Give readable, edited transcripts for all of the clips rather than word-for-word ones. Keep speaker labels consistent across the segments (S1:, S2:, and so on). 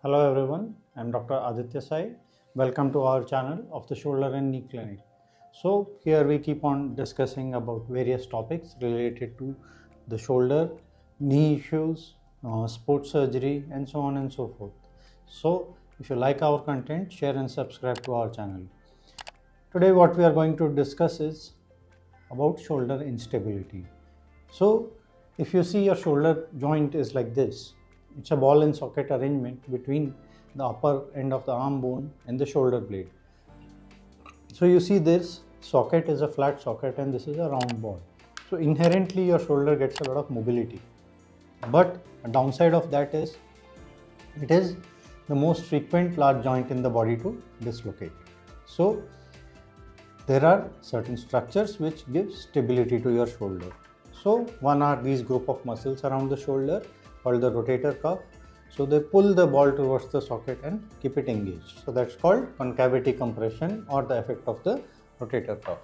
S1: Hello everyone, I'm Dr. Aditya Sai. Welcome to our channel of the Shoulder and Knee Clinic. So here we keep on discussing about various topics related to the shoulder, knee issues, sports surgery and so on and so forth. So if you like our content, share and subscribe to our channel. Today what we are going to discuss is about shoulder instability. So if you see your shoulder joint is like this, it's a ball and socket arrangement between the upper end of the arm bone and the shoulder blade. So you see this socket is a flat socket and this is a round ball. So inherently your shoulder gets a lot of mobility. But a downside of that is it is the most frequent large joint in the body to dislocate. So there are certain structures which give stability to your shoulder. So one are these group of muscles around the shoulder called the rotator cuff. So they pull the ball towards the socket and keep it engaged. So that's called concavity compression or the effect of the rotator cuff.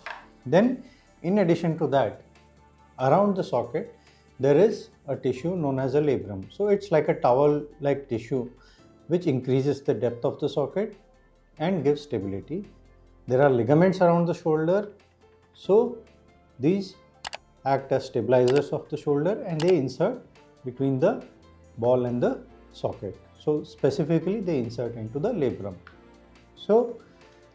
S1: Then in addition to that, around the socket there is a tissue known as a labrum. So it's like a towel like tissue which increases the depth of the socket and gives stability. There are ligaments around the shoulder. So these act as stabilizers of the shoulder and they insert between the ball and the socket. So specifically they insert into the labrum. So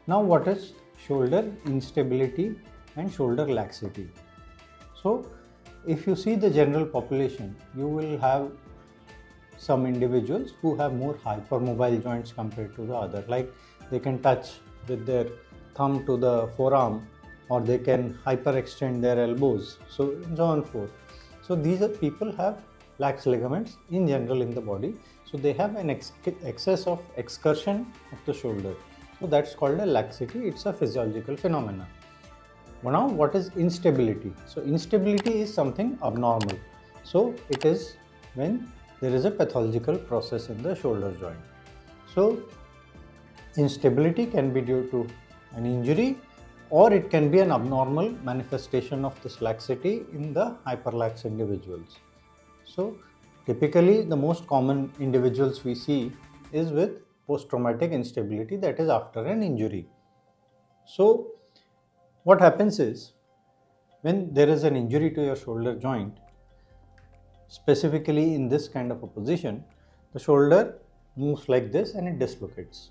S1: now what is shoulder instability and shoulder laxity? So if you see the general population, you will have some individuals who have more hypermobile joints compared to the other, like they can touch with their thumb to the forearm or they can hyperextend their elbows, so on and so forth. So these are people have lax ligaments in general in the body, so they have an excess of excursion of the shoulder. So that's called a laxity. It's a physiological phenomena. Now what is instability? So instability is something abnormal. So it is when there is a pathological process in the shoulder joint. So instability can be due to an injury or it can be an abnormal manifestation of this laxity in the hyperlax individuals. So typically the most common individuals we see is with post-traumatic instability, that is after an injury. So what happens is when there is an injury to your shoulder joint, specifically in this kind of a position, the shoulder moves like this and it dislocates.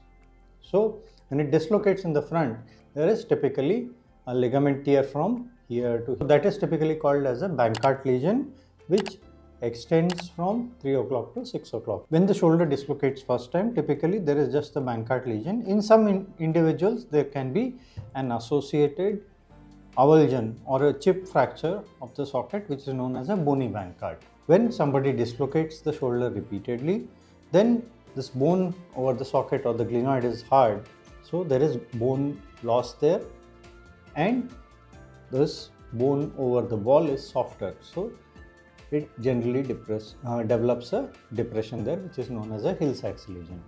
S1: So when it dislocates in the front, there is typically a ligament tear from here to here. So that is typically called as a Bankart lesion, which extends from 3 o'clock to 6 o'clock. When the shoulder dislocates first time, typically there is just a Bankart lesion. In some individuals, there can be an associated avulsion or a chip fracture of the socket, which is known as a bony Bankart. When somebody dislocates the shoulder repeatedly, then this bone over the socket or the glenoid is hard. So there is bone loss there and this bone over the ball is softer. So it generally develops a depression there, which is known as a Hill-Sachs lesion.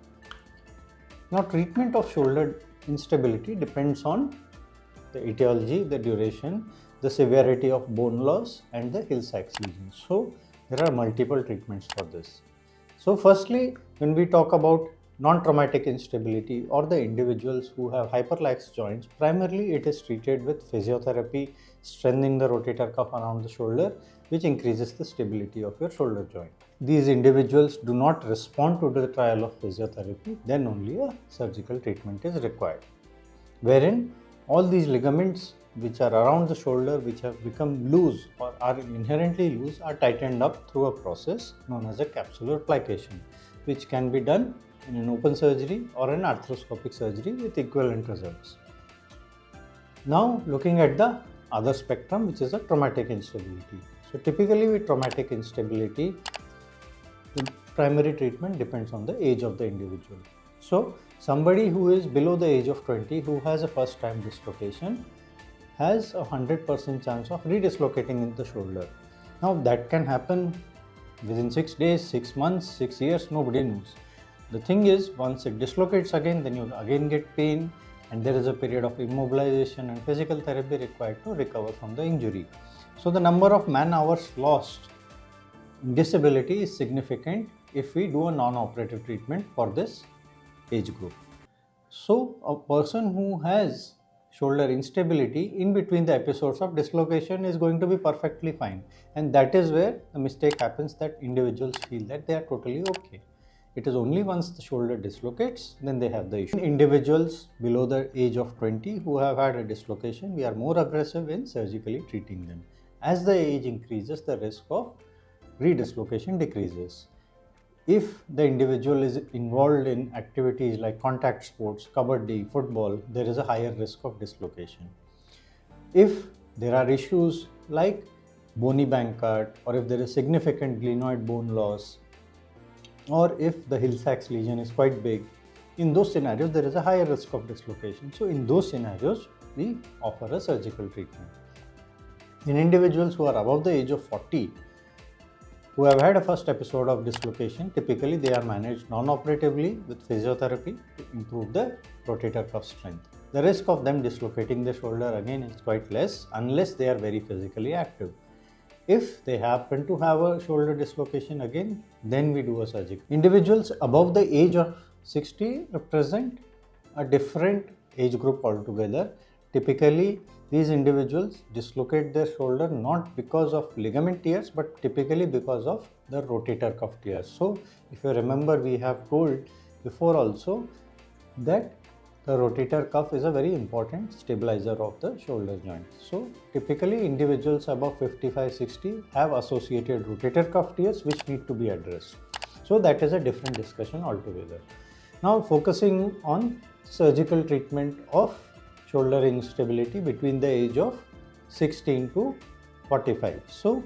S1: Now treatment of shoulder instability depends on the etiology, the duration, the severity of bone loss and the Hill-Sachs lesion. So there are multiple treatments for this. So firstly, when we talk about non-traumatic instability or the individuals who have hyperlax joints, primarily it is treated with physiotherapy, strengthening the rotator cuff around the shoulder, which increases the stability of your shoulder joint. These individuals do not respond to the trial of physiotherapy, then only a surgical treatment is required. Wherein all these ligaments which are around the shoulder, which have become loose or are inherently loose, are tightened up through a process known as a capsular plication, which can be done in an open surgery or an arthroscopic surgery with equivalent results. Now looking at the other spectrum, which is a traumatic instability. So typically with traumatic instability, the primary treatment depends on the age of the individual. So somebody who is below the age of 20 who has a first time dislocation has a 100% chance of redislocating in the shoulder. Now that can happen within 6 days, 6 months, 6 years, nobody knows. The thing is, once it dislocates again, then you again get pain and there is a period of immobilization and physical therapy required to recover from the injury. So the number of man hours lost in disability is significant if we do a non-operative treatment for this age group. So a person who has shoulder instability in between the episodes of dislocation is going to be perfectly fine, and that is where the mistake happens, that individuals feel that they are totally okay. It is only once the shoulder dislocates then they have the issue. In individuals below the age of 20 who have had a dislocation, we are more aggressive in surgically treating them. As the age increases, the risk of redislocation decreases. If the individual is involved in activities like contact sports, kabaddi, football, there is a higher risk of dislocation. If there are issues like bony Bankart, or if there is significant glenoid bone loss, or if the Hill-Sachs lesion is quite big, in those scenarios there is a higher risk of dislocation. So in those scenarios, we offer a surgical treatment. In individuals who are above the age of 40, who have had a first episode of dislocation, typically they are managed non-operatively with physiotherapy to improve the rotator cuff strength. The risk of them dislocating the shoulder again is quite less unless they are very physically active. If they happen to have a shoulder dislocation again, then we do a surgery. Individuals above the age of 60 represent a different age group altogether. Typically, these individuals dislocate their shoulder not because of ligament tears, but typically because of the rotator cuff tears. So, if you remember, we have told before also that the rotator cuff is a very important stabilizer of the shoulder joint. So, typically individuals above 55-60 have associated rotator cuff tears which need to be addressed. So, that is a different discussion altogether. Now, focusing on surgical treatment of shoulder instability between the age of 16 to 45. So,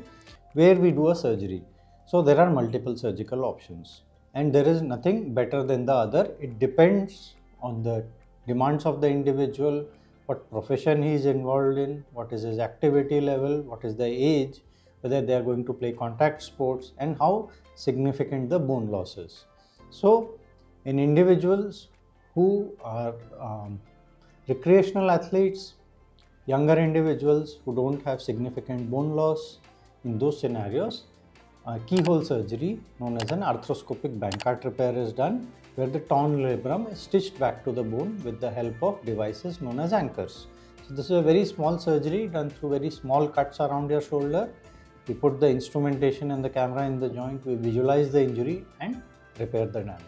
S1: where we do a surgery. So, there are multiple surgical options and there is nothing better than the other. It depends on the demands of the individual, what profession he is involved in, what is his activity level, what is the age, whether they are going to play contact sports, and how significant the bone loss is. So, in individuals who are recreational athletes, younger individuals who don't have significant bone loss, in those scenarios, keyhole surgery known as an arthroscopic Bankart repair is done, where the torn labrum is stitched back to the bone with the help of devices known as anchors. So this is a very small surgery done through very small cuts around your shoulder. We put the instrumentation and the camera in the joint, we visualize the injury and repair the damage.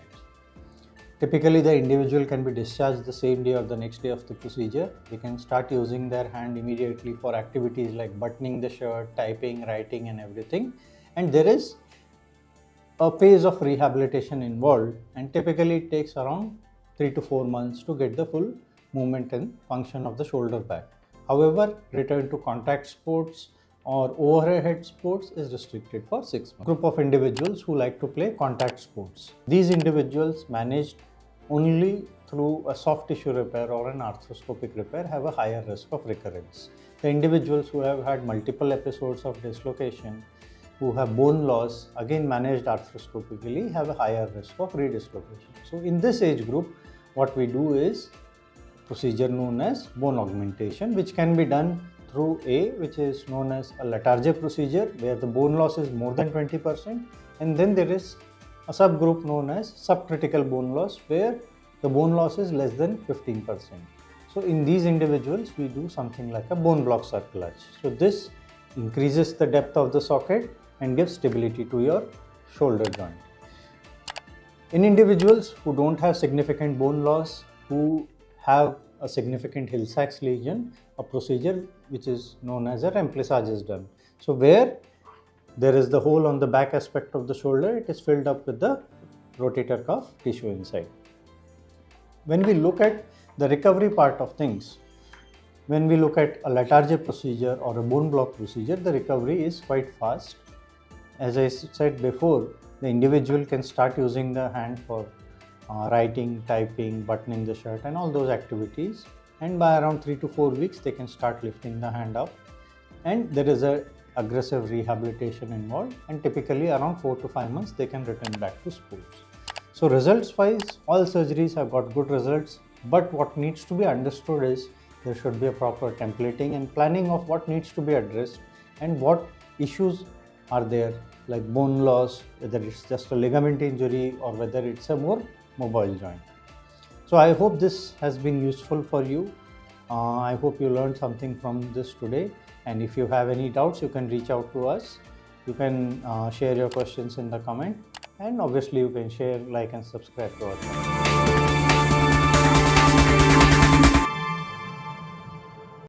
S1: Typically, the individual can be discharged the same day or the next day of the procedure. They can start using their hand immediately for activities like buttoning the shirt, typing, writing and everything. And there is a phase of rehabilitation involved, and typically it takes around 3 to 4 months to get the full movement and function of the shoulder back. However, return to contact sports or overhead sports is restricted for 6 months. Group of individuals who like to play contact sports. These individuals managed only through a soft tissue repair or an arthroscopic repair have a higher risk of recurrence. The individuals who have had multiple episodes of dislocation, who have bone loss, again managed arthroscopically, have a higher risk of redislocation. So in this age group, what we do is procedure known as bone augmentation, which can be done through which is known as a Latarjet procedure, where the bone loss is more than 20%, and then there is a subgroup known as subcritical bone loss, where the bone loss is less than 15%. So in these individuals, we do something like a bone block circlage. So this increases the depth of the socket and gives stability to your shoulder joint. In individuals who don't have significant bone loss, who have a significant Hill-Sachs lesion, a procedure which is known as a remplissage is done. So where there is the hole on the back aspect of the shoulder, it is filled up with the rotator cuff tissue inside. When we look at the recovery part of things, when we look at a Latarjet procedure or a bone block procedure, the recovery is quite fast. As I said before, the individual can start using the hand for writing, typing, buttoning the shirt and all those activities, and by around 3 to 4 weeks they can start lifting the hand up, and there is a aggressive rehabilitation involved, and typically around 4 to 5 months they can return back to sports. So results wise, all surgeries have got good results, but what needs to be understood is there should be a proper templating and planning of what needs to be addressed and what issues are there, like bone loss, whether it's just a ligament injury or whether it's a more mobile joint. So I hope this has been useful for you. I hope you learned something from this today, and if you have any doubts, you can reach out to us. You can share your questions in the comment, and obviously you can share, like and subscribe to our channel.